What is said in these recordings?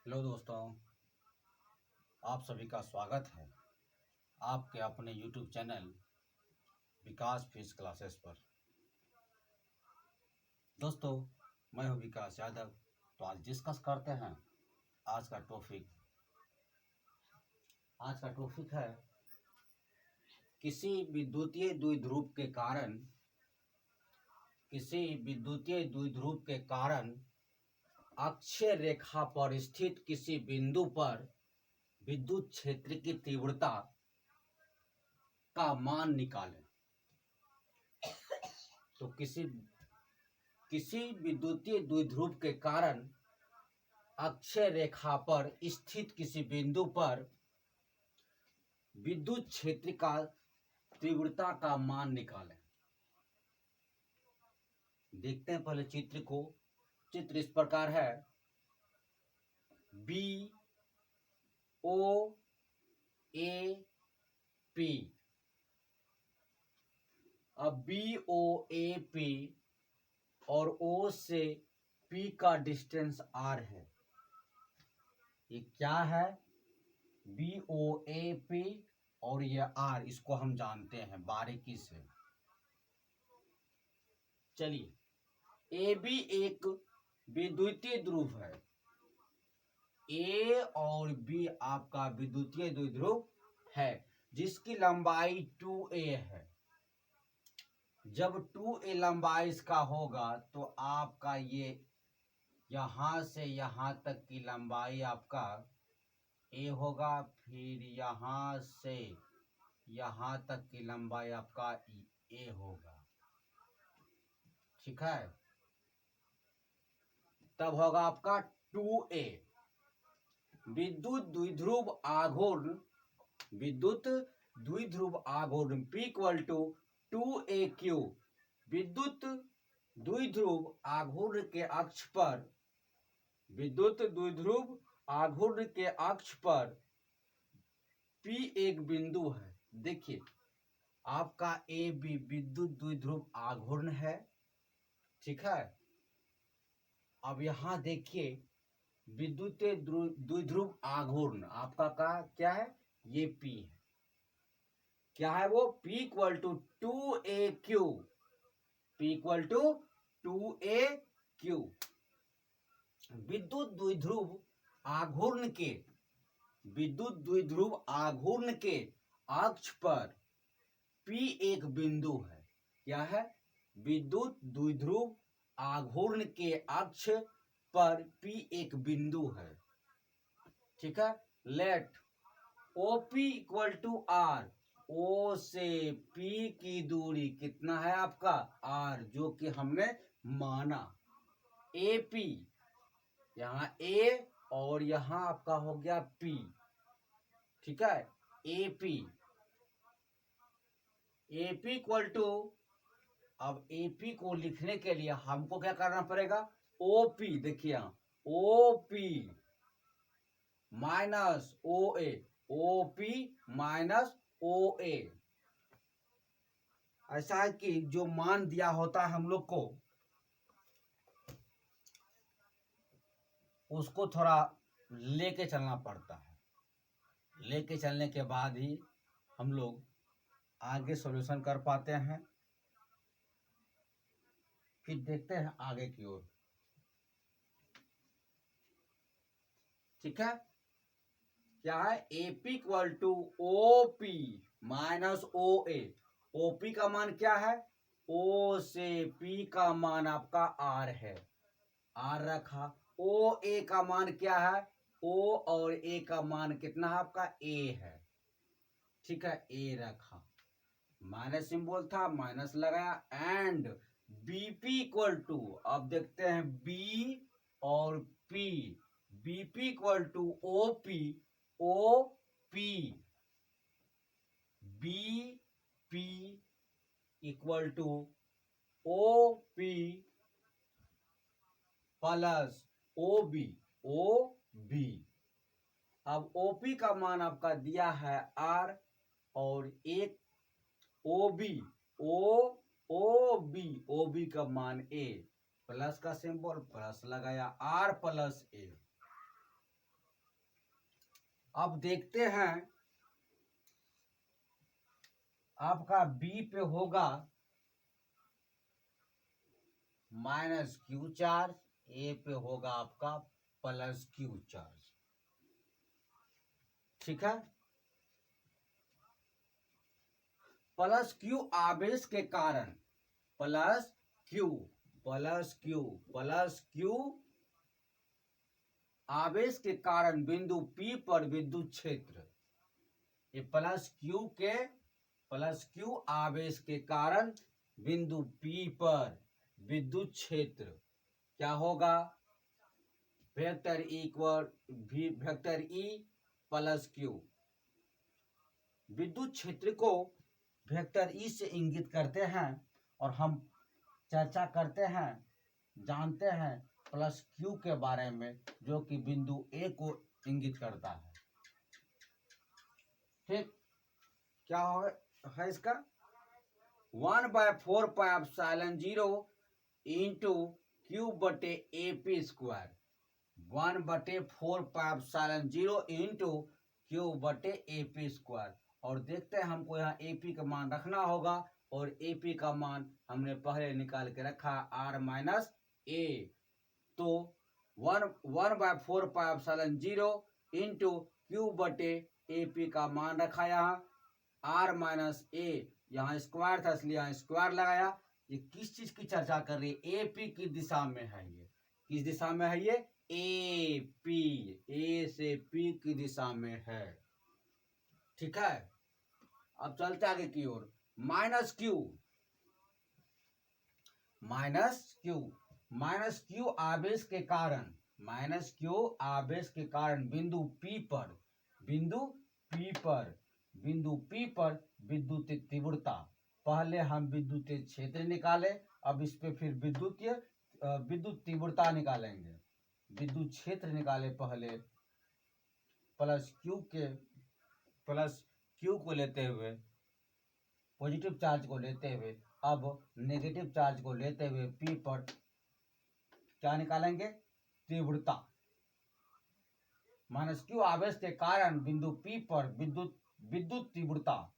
Hello दोस्तों, आप सभी का स्वागत है आपके अपने YouTube चैनल विकास फिजिक्स क्लासेस पर। दोस्तों, मैं हूं विकास यादव। तो आज डिस्कस करते हैं आज का टॉपिक। आज का टॉपिक है किसी विद्युतीय द्विध्रुव के कारण अक्षीय रेखा पर स्थित किसी बिंदु पर विद्युत क्षेत्र की तीव्रता का मान निकालें। तो किसी विद्युतीय द्विध्रुव के कारण अक्षय रेखा पर स्थित किसी बिंदु पर विद्युत क्षेत्र का तीव्रता का मान निकालें। देखते हैं पहले चित्र को। चित्र इस प्रकार है, बी ओ ए पी। अब बी ओ ए पी और ओ से पी का डिस्टेंस आर है। ये क्या है? बी ओ ए पी और ये आर, इसको हम जानते हैं बारीकी से। चलिए, ए बी एक विद्युतीय ध्रुव है। ए और बी आपका विद्युतीय द्विध्रुव है जिसकी लंबाई 2a है। जब 2a लंबाई इसका होगा तो आपका ये यहां से यहां तक की लंबाई आपका a होगा, फिर यहां से यहां तक की लंबाई आपका a होगा। ठीक है, तब होगा आपका 2a। विद्युत द्विध्रुव आघूर्ण P इक्वल टू 2aq। विद्युत द्विध्रुव आघूर्ण के अक्ष पर P एक बिंदु है। देखिए, आपका ए बी विद्युत द्विध्रुव आघूर्ण है। ठीक है, अब यहां देखिए विद्युत द्विध्रुव आघूर्ण आपका क्या है? ये P है। क्या है वो? P equal to 2aq। P equal to 2aq। विद्युत द्विध्रुव आघूर्ण के अक्ष पर P एक बिंदु है। क्या है? विद्युत द्विध्रुव आघूर्ण के अक्ष पर P एक बिंदु है। ठीक है, let OP equal to R। O से P की दूरी कितना है आपका? R, जो कि हमने माना। AP, यहाँ A और यहाँ आपका हो गया P। ठीक है, AP इक्वल टू, अब AP को लिखने के लिए हमको क्या करना पड़ेगा? OP। देखिए यहाँ OP minus OA, OP minus OA। ऐसा है कि जो मान दिया होता है हम लोग को, उसको थोड़ा लेके चलना पड़ता है। लेके चलने के बाद ही हम लोग आगे सॉल्यूशन कर पाते हैं। फिर देखते हैं आगे की ओर। ठीक है, क्या है? AP equal to OP minus OA। OP का मान क्या है? O से P का मान आपका R है, R रखा। OA का मान क्या है? O और A का मान कितना है आपका? A है। ठीक है, A रखा, माइनस सिंबल था, माइनस लगाया। एंड BP इक्वल टू, अब देखते हैं B और P। BP equal to OP, OP BP equal to OP plus OB। अब OP का मान आपका दिया है R और एक OB का मान A। प्लस का सिंबल, प्लस लगाया, R प्लस A। अब देखते हैं आपका बी पे होगा माइनस क्यू चार्ज, ए पे होगा आपका प्लस क्यू चार्ज। ठीक है, प्लस क्यू आवेश के कारण, plus Q plus Q plus Q आवेश के कारण बिंदु P पर विद्युत क्षेत्र, ये प्लस क्यू आवेश के कारण बिंदु P पर विद्युत क्षेत्र क्या होगा, vector equal vector E plus Q. विद्युत क्षेत्र को वेक्टर E से इंगित करते हैं और हम चर्चा करते हैं, जानते हैं प्लस क्यू के बारे में, जो कि बिंदु ए को इंगित करता है। ठीक, क्या है इसका 1/4πε0 इंटू क्यू बटे A P square, 1/4πε0 into Q बटे ए पी स्क्वायर। और देखते हैं हमको यहाँ ए पी का मान रखना होगा, और ए पी का मान हमने पहले निकाल के रखा आर माइनस ए, तो 1/4πε0 इंटू क्यू बटे ए पी का मान रखा यहाँ आर माइनस ए, यहाँ स्क्वायर था इसलिए यहाँ स्क्वायर लगाया। ये किस चीज की चर्चा कर रही है, ए पी की दिशा में है, ये किस दिशा में है, ये ए पी, ए से पी की दिशा में है। ठीक है, अब चलते आगे की ओर, माइनस क्यू आवेश के कारण, माइनस क्यू आवेश के कारण बिंदु P पर विद्युत तीव्रता। पहले हम विद्युत क्षेत्र निकाले, अब इस पे फिर विद्युत तीव्रता निकालेंगे। विद्युत क्षेत्र निकाले पहले प्लस क्यू को लेते हुए, पॉजिटिव चार्ज को लेते हुए, अब नेगेटिव चार्ज को लेते हुए P पर क्या निकालेंगे, तीव्रता। माइनस क्यू आवेश के कारण बिंदु P पर विद्युत तीव्रता।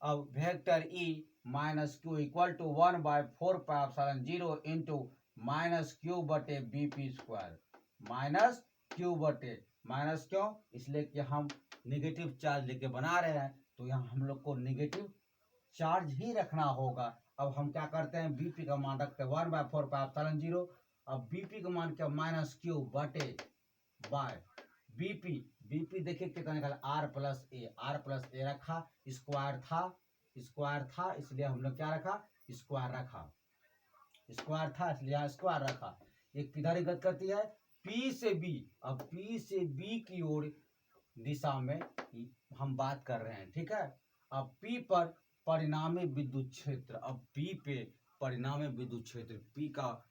अब vector E minus Q equal to 1/4πε0 into minus Q बटे बी पी स्क्वायर, माइनस क्यों, इसलिए कि हम निगेटिव चार्ज लेके बना रहे हैं, तो यहाँ हम लोग को निगेटिव चार्ज ही रखना होगा। अब हम क्या करते हैं, बीपी का मान रखते हैं 1/4πε0। अब बीपी का मान क्या, माइनस क्यू बटे बाय बीपी देखिए कितना निकाला, आर प्लस ए रखा, स्क्वायर था इसलिए हम लोग क्या रखा, स्क्वायर था इसलिए यहाँ स्क्वायर रखा। ये किधर गत करती है, पी से बी। अब पी से बी की ओर दिशा में हम बात कर रहे हैं। ठीक है, अब पी पर परिणामी विद्युत क्षेत्र, अब पी पे परिणामी विद्युत क्षेत्र, पी का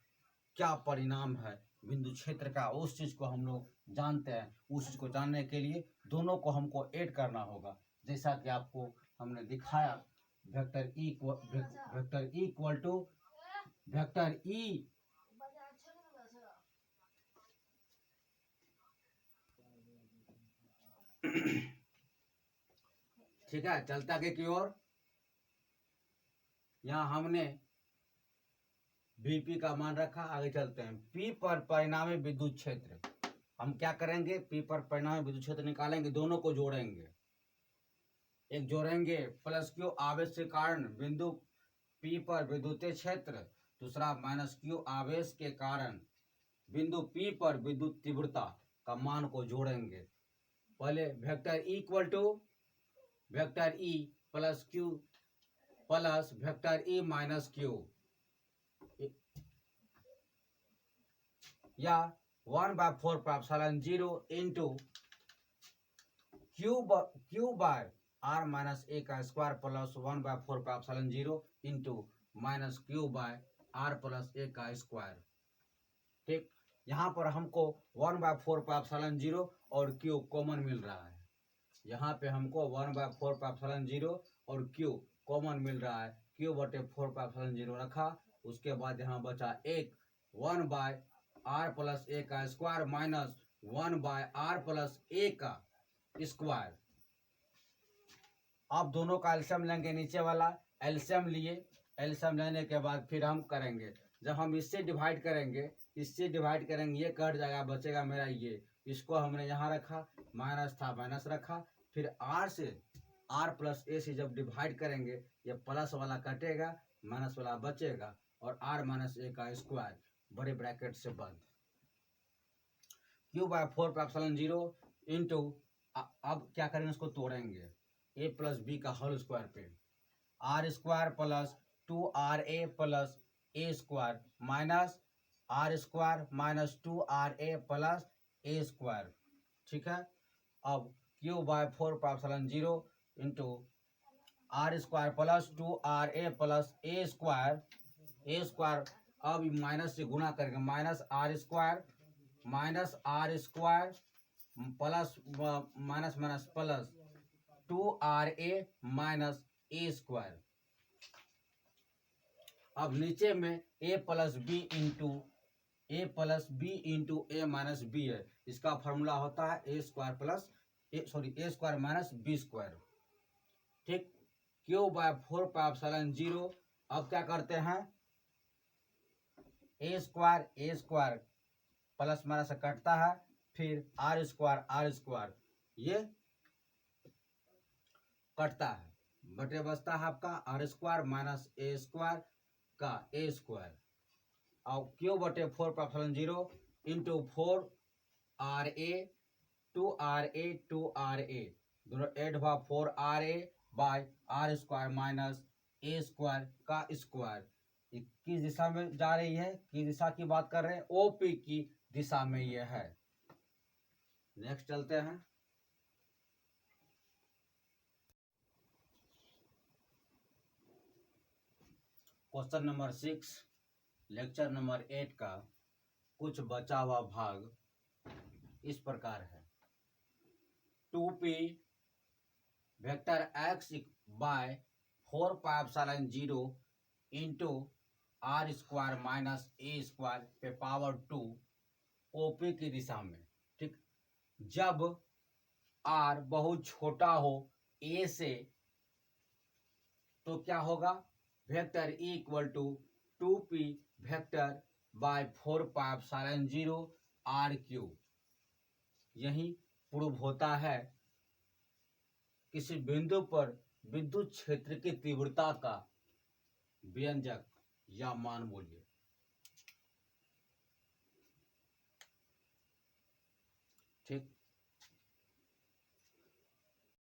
क्या परिणाम है बिंदु क्षेत्र का, उस चीज को हम लोग जानते हैं। उस चीज को जानने के लिए दोनों को हमको ऐड करना होगा, जैसा कि आपको हमने दिखाया। Vector equal to vector E ठीक है, चलता आगे की ओर। यहाँ हमने बीपी का मान रखा, आगे चलते हैं। पी पर परिणामी विद्युत क्षेत्र, हम क्या करेंगे, पी पर परिणामी विद्युत क्षेत्र निकालेंगे, दोनों को जोड़ेंगे। एक जोड़ेंगे प्लस क्यू आवेश के कारण बिंदु पी पर विद्युत क्षेत्र, दूसरा माइनस क्यू आवेश के कारण बिंदु पी पर विद्युत तीव्रता का मान को जोड़ेंगे। पहले vector equal to vector E plus Q plus vector E minus Q, या 1/4πε0 into Q by R minus A का square plus 1/4πε0 into minus Q by R plus A का स्क्वायर। ठीक, यहाँ पर हमको 1/4πε0 और क्यू कॉमन मिल रहा है। यहाँ पे हमको 1/4πε0 और क्यू कॉमन मिल रहा है, क्यू बटे 4πε0 रखा। उसके बाद यहाँ बचा एक 1/r प्लस ए का square minus 1/r plus A का स्क्वायर। अब दोनों का एलसीएम लेंगे, नीचे वाला एलसीएम लिए, एलसीएम लेने के बाद फिर हम करेंगे, जब हम इससे डिवाइड करेंगे, इससे डिवाइड करेंगे, ये कट जाएगा, बचेगा मेरा ये, इसको हमने यहाँ रखा, माइनस था माइनस रखा, फिर आर से आर प्लस ए से जब डिवाइड करेंगे, ये प्लस वाला कटेगा, माइनस वाला बचेगा, और आर माइनस ए का स्क्वायर बड़े ब्रैकेट से बंद। Q by 4 pi epsilon 0 into, अब क्या करेंगे, इसको तोड़ेंगे, ए प्लस बी का होल स्क्वायर पे, r square plus 2RA plus a square minus r square minus 2RA plus a square. ठीक है, अब q by 4 pi epsilon 0 into r square plus 2RA plus a square, a square अब minus से गुणा करेंगे, minus r square plus minus minus plus 2RA minus a square. अब नीचे में a plus b into a minus b है, इसका formula होता है a square plus a square minus b square. ठीक, क्यू बाय 4 पाई एप्सिलॉन 0, अब क्या करते हैं, ए स्क्वायर प्लस माइनस से कटता है, फिर आर स्क्वायर ये कटता है, बटे बचता है आपका r square minus a square का ए स्क्वायर, और क्यू बटे 4 pi epsilon 0 into 4RA 2RA दोनों एड हुआ 4RA by r square minus a square का स्क्वायर। किस दिशा में जा रही है, किस दिशा की बात कर रहे हैं, ओपी की दिशा में ये है। नेक्स्ट चलते हैं, क्वेश्चन नंबर 6 लेक्चर नंबर 8 का कुछ बचा हुआ भाग इस प्रकार है, 2p vector x by 4 pi epsilon 0 into r square minus a square पे पावर 2 ओपी की दिशा में। ठीक, जब r बहुत छोटा हो a से, तो क्या होगा, vector E equal to 2p vector by 4 pi epsilon 0 r cube. यही प्रूव होता है किसी बिंदु पर विद्युत क्षेत्र की तीव्रता का व्यंजक या मान मूल्य। ठीक,